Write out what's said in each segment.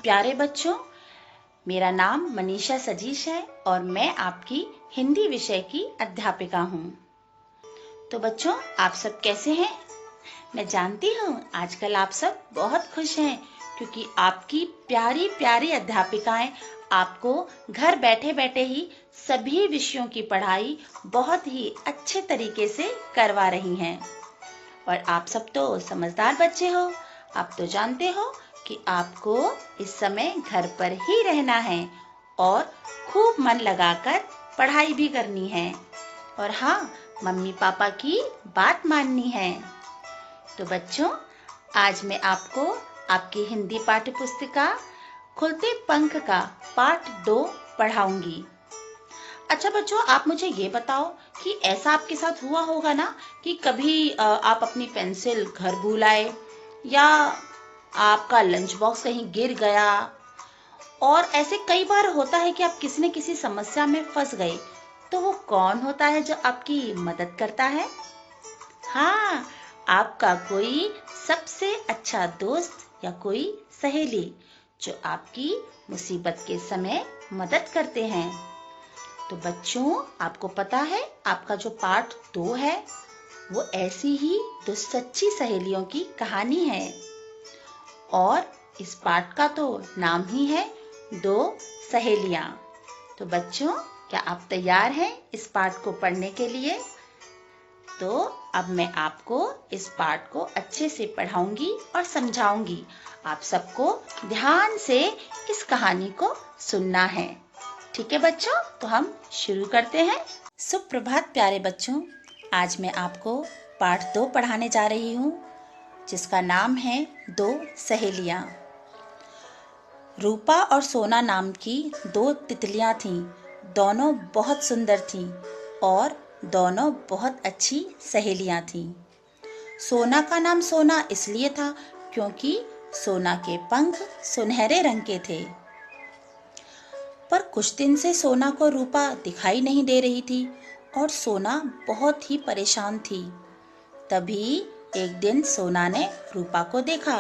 प्यारे बच्चों, मेरा नाम मनीषा सजीश है और मैं आपकी हिंदी विषय की अध्यापिका हूँ। तो बच्चों, आप सब कैसे हैं? मैं जानती हूँ आजकल आप सब बहुत खुश हैं क्योंकि आपकी प्यारी प्यारी अध्यापिकाएं आपको घर बैठे बैठे ही सभी विषयों की पढ़ाई बहुत ही अच्छे तरीके से करवा रही हैं। और आप सब तो समझदार बच्चे हो, आप तो जानते हो कि आपको इस समय घर पर ही रहना है और खूब मन लगाकर पढ़ाई भी करनी है और हाँ, मम्मी पापा की बात माननी है। तो बच्चों, आज मैं आपको आपकी हिंदी पाठ्य पुस्तिका खुलते पंख का पाठ 2 पढ़ाऊंगी। अच्छा बच्चों, आप मुझे ये बताओ कि ऐसा आपके साथ हुआ होगा ना कि कभी आप अपनी पेंसिल घर भूल आए या आपका लंच बॉक्स कहीं गिर गया। और ऐसे कई बार होता है कि आप किसी न किसी समस्या में फंस गए, तो वो कौन होता है जो आपकी मदद करता है? हाँ, आपका कोई सबसे अच्छा दोस्त या कोई सहेली जो आपकी मुसीबत के समय मदद करते हैं। तो बच्चों, आपको पता है आपका जो पाठ 2 है वो ऐसी ही 2 सच्ची सहेलियों की कहानी है और इस पाठ का तो नाम ही है 2 सहेलियां। तो बच्चों, क्या आप तैयार हैं इस पाठ को पढ़ने के लिए? तो अब मैं आपको इस पाठ को अच्छे से पढ़ाऊंगी और समझाऊंगी। आप सबको ध्यान से इस कहानी को सुनना है। ठीक है बच्चों, तो हम शुरू करते हैं। सुप्रभात प्यारे बच्चों, आज मैं आपको पाठ 2 पढ़ाने जा रही हूँ जिसका नाम है 2 सहेलियाँ। रूपा और सोना नाम की 2 तितलियाँ थीं। दोनों बहुत सुंदर थीं और दोनों बहुत अच्छी सहेलियाँ थीं। सोना का नाम सोना इसलिए था क्योंकि सोना के पंख सुनहरे रंग के थे। पर कुछ दिन से सोना को रूपा दिखाई नहीं दे रही थी और सोना बहुत ही परेशान थी। तभी एक दिन सोना ने रूपा को देखा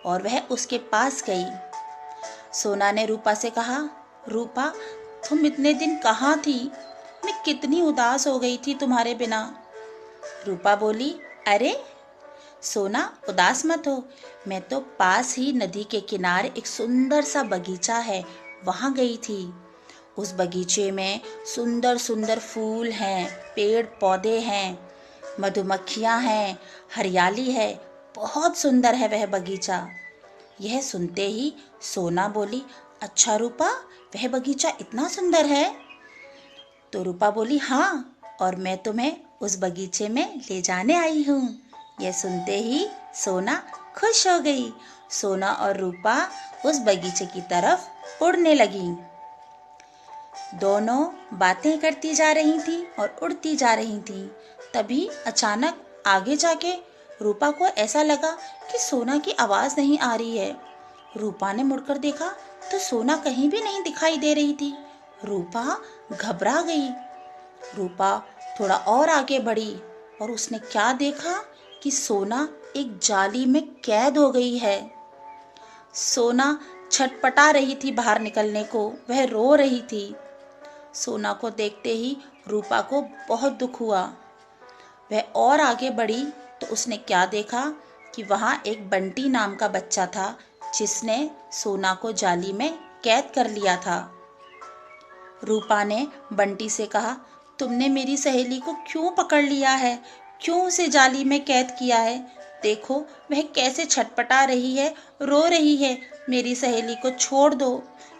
और वह उसके पास गई। सोना ने रूपा से कहा, रूपा, तुम इतने दिन कहाँ थी? मैं कितनी उदास हो गई थी तुम्हारे बिना। रूपा बोली, अरे सोना, उदास मत हो, मैं तो पास ही नदी के किनारे एक सुंदर सा बगीचा है वहाँ गई थी। उस बगीचे में सुंदर सुंदर फूल हैं, पेड़ पौधे हैं, मधुमक्खियाँ हैं, हरियाली है, बहुत सुंदर है वह बगीचा। यह सुनते ही सोना बोली, अच्छा रूपा, वह बगीचा इतना सुंदर है? तो रूपा बोली, हाँ, और मैं तुम्हें उस बगीचे में ले जाने आई हूँ। यह सुनते ही सोना खुश हो गई। सोना और रूपा उस बगीचे की तरफ उड़ने लगी। दोनों बातें करती जा रही थी और उड़ती जा रही थी। तभी अचानक आगे जाके रूपा को ऐसा लगा कि सोना की आवाज नहीं आ रही है। रूपा ने मुड़कर देखा तो सोना कहीं भी नहीं दिखाई दे रही थी। रूपा घबरा गई। रूपा थोड़ा और आगे बढ़ी और उसने क्या देखा कि सोना एक जाली में कैद हो गई है। सोना छटपटा रही थी बाहर निकलने को, वह रो रही थी। सोना को देखते ही रूपा को बहुत दुख हुआ। वह और आगे बढ़ी तो उसने क्या देखा कि वहाँ एक बंटी नाम का बच्चा था जिसने सोना को जाली में कैद कर लिया था। रूपा ने बंटी से कहा, तुमने मेरी सहेली को क्यों पकड़ लिया है? क्यों उसे जाली में कैद किया है? देखो वह कैसे छटपटा रही है, रो रही है। मेरी सहेली को छोड़ दो,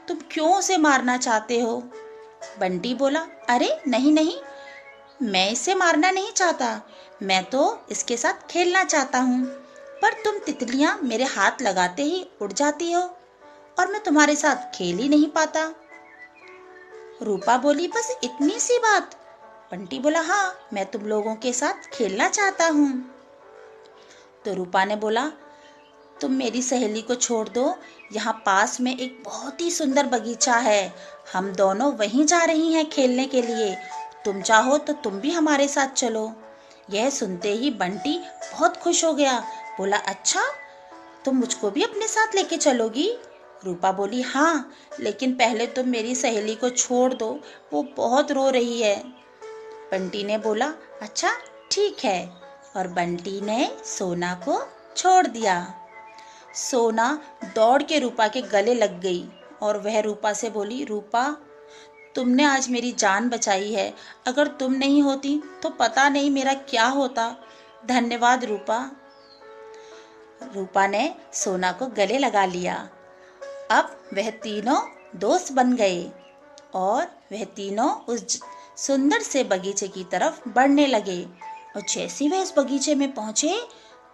तुम क्यों उसे मारना चाहते हो? बंटी बोला, अरे नहीं नहीं, मैं इसे मारना नहीं चाहता, मैं तो इसके साथ खेलना चाहता हूँ। पर तुम तितलियाँ मेरे हाथ लगाते ही उड़ जाती हो और मैं तुम्हारे साथ खेल ही नहीं पाता। रूपा बोली, बस इतनी सी बात? बंटी बोला, हाँ, मैं तुम लोगों के साथ खेलना चाहता हूँ। तो रूपा ने बोला, तुम मेरी सहेली को छोड़ दो, यहाँ पास में एक बहुत ही सुंदर बगीचा है, हम दोनों वहीं जा रही हैं खेलने के लिए। तुम चाहो तो तुम भी हमारे साथ चलो। यह सुनते ही बंटी बहुत खुश हो गया। बोला, अच्छा, तुम मुझको भी अपने साथ लेके चलोगी? रूपा बोली, हाँ, लेकिन पहले तुम मेरी सहेली को छोड़ दो, वो बहुत रो रही है। बंटी ने बोला, अच्छा ठीक है, और बंटी ने सोना को छोड़ दिया। सोना दौड़ के रूपा के गले लग गई और वह रूपा से बोली, रूपा, तुमने आज मेरी जान बचाई है, अगर तुम नहीं होती तो पता नहीं मेरा क्या होता। धन्यवाद रूपा। रूपा ने सोना को गले लगा लिया। अब वह तीनों दोस्त बन गए और वह तीनों उस सुंदर से बगीचे की तरफ बढ़ने लगे। और जैसे वह उस बगीचे में पहुंचे,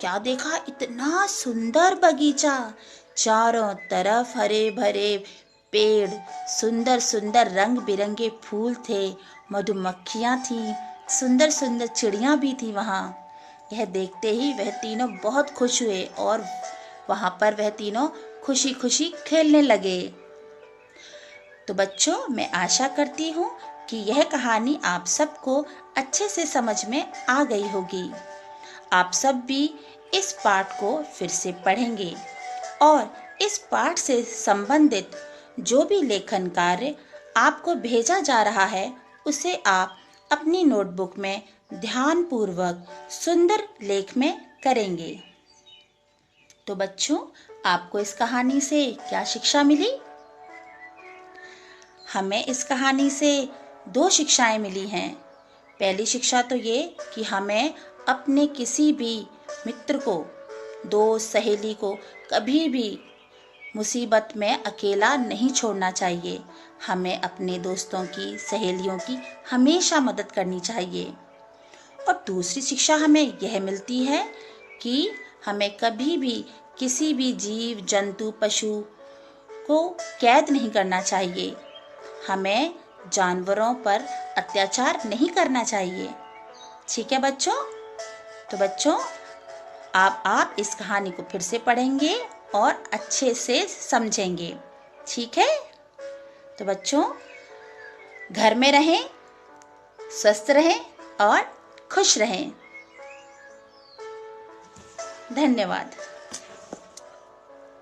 क्या देखा, इतना सुंदर बगीचा, चारों तरफ हरे भरे पेड़, सुंदर सुंदर रंग बिरंगे फूल थे, मधुमक्खियां थीं, सुंदर सुंदर चिड़ियां भी थी वहाँ। यह देखते ही वह तीनों बहुत खुश हुए और वहाँ पर वह तीनों खुशी खुशी खेलने लगे। तो बच्चों, मैं आशा करती हूँ कि यह कहानी आप सबको अच्छे से समझ में आ गई होगी। आप सब भी इस पाठ को फिर से पढ़ेंगे और इस पाठ से संबंधित जो भी लेखन कार्य आपको भेजा जा रहा है, उसे आप अपनी नोटबुक में ध्यानपूर्वक सुंदर लेख में करेंगे। तो बच्चों, आपको इस कहानी से क्या शिक्षा मिली? हमें इस कहानी से 2 शिक्षाएं मिली हैं। पहली शिक्षा तो ये कि हमें अपने किसी भी मित्र को, दोस्त, सहेली को कभी भी मुसीबत में अकेला नहीं छोड़ना चाहिए। हमें अपने दोस्तों की, सहेलियों की हमेशा मदद करनी चाहिए। और दूसरी शिक्षा हमें यह मिलती है कि हमें कभी भी किसी भी जीव, जंतु, पशु को कैद नहीं करना चाहिए। हमें जानवरों पर अत्याचार नहीं करना चाहिए। ठीक है बच्चों? तो बच्चों, आप इस कहानी को फिर से पढ़ेंगे और अच्छे से समझेंगे। ठीक है? तो बच्चों, घर में रहें, स्वस्थ रहें और खुश रहें। धन्यवाद।